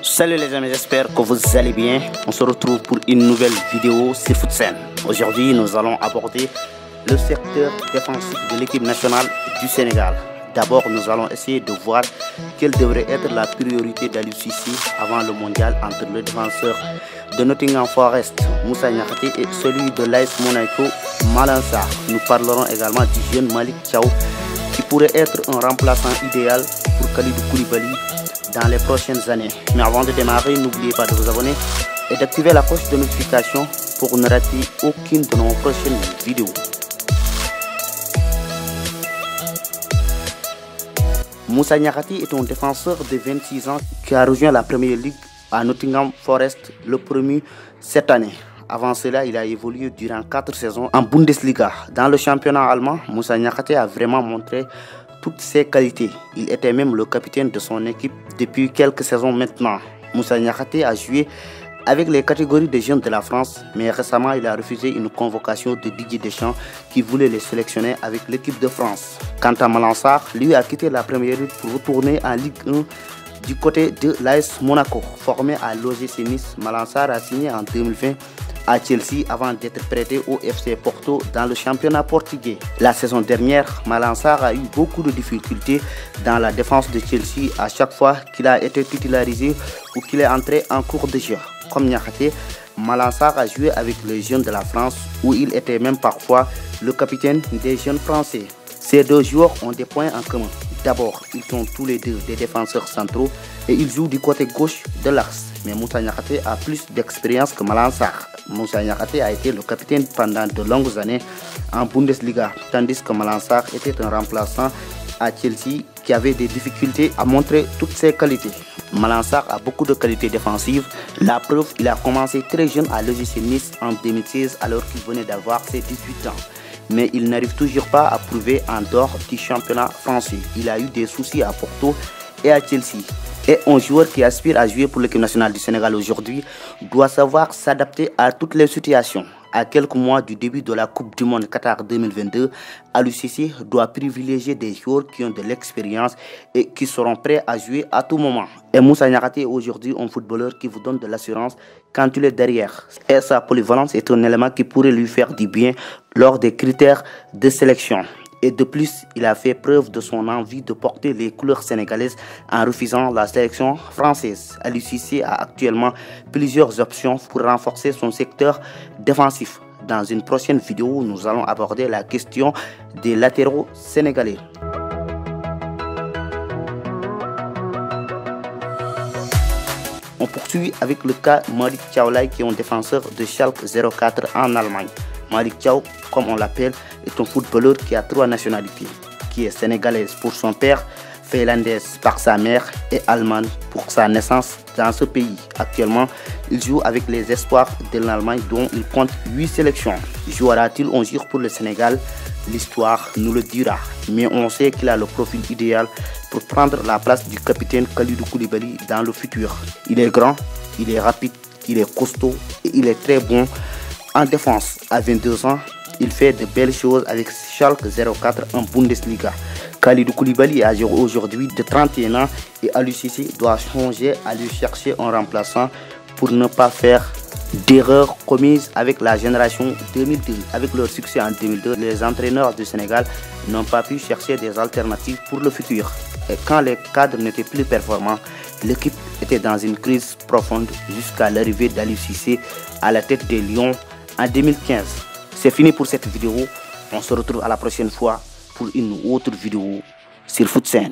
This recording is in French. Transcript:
Salut les amis, j'espère que vous allez bien. On se retrouve pour une nouvelle vidéo sur FootSen. Aujourd'hui, nous allons aborder le secteur défensif de l'équipe nationale du Sénégal. D'abord, nous allons essayer de voir quelle devrait être la priorité d'Aliou Cissé avant le mondial entre le défenseur de Nottingham Forest, Moussa Niakhaté, et celui de l'AS Monaco, Malang Sarr. Nous parlerons également du jeune Malick Thiaw qui pourrait être un remplaçant idéal pour Kalidou Koulibaly dans les prochaines années. Mais avant de démarrer, n'oubliez pas de vous abonner et d'activer la cloche de notification pour ne rater aucune de nos prochaines vidéos. Moussa Niakhaté est un défenseur de 26 ans qui a rejoint la Première Ligue à Nottingham Forest le premier cette année. Avant cela, il a évolué durant 4 saisons en Bundesliga. Dans le championnat allemand, Moussa Niakhaté a vraiment montré toutes ses qualités. Il était même le capitaine de son équipe depuis quelques saisons maintenant. Moussa Niakhaté a joué avec les catégories de jeunes de la France, mais récemment il a refusé une convocation de Didier Deschamps qui voulait les sélectionner avec l'équipe de France. Quant à Malang Sarr, lui a quitté la Première Ligue pour retourner en Ligue 1 du côté de l'AS Monaco. Formé à l'OGC Nice, Malang Sarr a signé en 2020 à Chelsea avant d'être prêté au FC Porto dans le championnat portugais. La saison dernière, Malang Sarr a eu beaucoup de difficultés dans la défense de Chelsea à chaque fois qu'il a été titularisé ou qu'il est entré en cours de jeu. Comme Niakhaté, Malang Sarr a joué avec les jeunes de la France où il était même parfois le capitaine des jeunes français. Ces deux joueurs ont des points en commun. D'abord, ils sont tous les deux des défenseurs centraux et ils jouent du côté gauche de l'axe. Mais Moussa Niakhaté a plus d'expérience que Malang Sarr. Moussa Niakhaté a été le capitaine pendant de longues années en Bundesliga, tandis que Malang Sarr était un remplaçant à Chelsea qui avait des difficultés à montrer toutes ses qualités. Malang Sarr a beaucoup de qualités défensives. La preuve, il a commencé très jeune à l'OGC Nice en 2016 alors qu'il venait d'avoir ses 18 ans. Mais il n'arrive toujours pas à prouver en dehors du championnat français. Il a eu des soucis à Porto et à Chelsea. Et un joueur qui aspire à jouer pour l'équipe nationale du Sénégal aujourd'hui doit savoir s'adapter à toutes les situations. À quelques mois du début de la Coupe du Monde Qatar 2022, Aliou Cissé doit privilégier des joueurs qui ont de l'expérience et qui seront prêts à jouer à tout moment. Et Moussa Niakhaté est aujourd'hui un footballeur qui vous donne de l'assurance quand il est derrière. Et sa polyvalence est un élément qui pourrait lui faire du bien lors des critères de sélection. Et de plus, il a fait preuve de son envie de porter les couleurs sénégalaises en refusant la sélection française. Aliou Cissé a actuellement plusieurs options pour renforcer son secteur défensif. Dans une prochaine vidéo, nous allons aborder la question des latéraux sénégalais. On poursuit avec le cas Malick Thiaw qui est un défenseur de Schalke 04 en Allemagne. Malick Thiaw, comme on l'appelle, est un footballeur qui a 3 nationalités, qui est sénégalaise pour son père, finlandaise par sa mère et allemande pour sa naissance dans ce pays. Actuellement, il joue avec les espoirs de l'Allemagne dont il compte 8 sélections. Jouera-t-il un jour pour le Sénégal? L'histoire nous le dira. Mais on sait qu'il a le profil idéal pour prendre la place du capitaine Kalidou Koulibaly dans le futur. Il est grand, il est rapide, il est costaud et il est très bon en défense. À 22 ans, il fait de belles choses avec Schalke 04 en Bundesliga. Kalidou Koulibaly est âgé aujourd'hui de 31 ans et Aliou Cissé doit changer à lui chercher un remplaçant pour ne pas faire d'erreurs commises avec la génération 2002. Avec leur succès en 2002, les entraîneurs du Sénégal n'ont pas pu chercher des alternatives pour le futur. Et quand les cadres n'étaient plus performants, l'équipe était dans une crise profonde jusqu'à l'arrivée d'Aliou Cissé à la tête des Lions en 2015. C'est fini pour cette vidéo. On se retrouve à la prochaine fois pour une autre vidéo sur FootSen.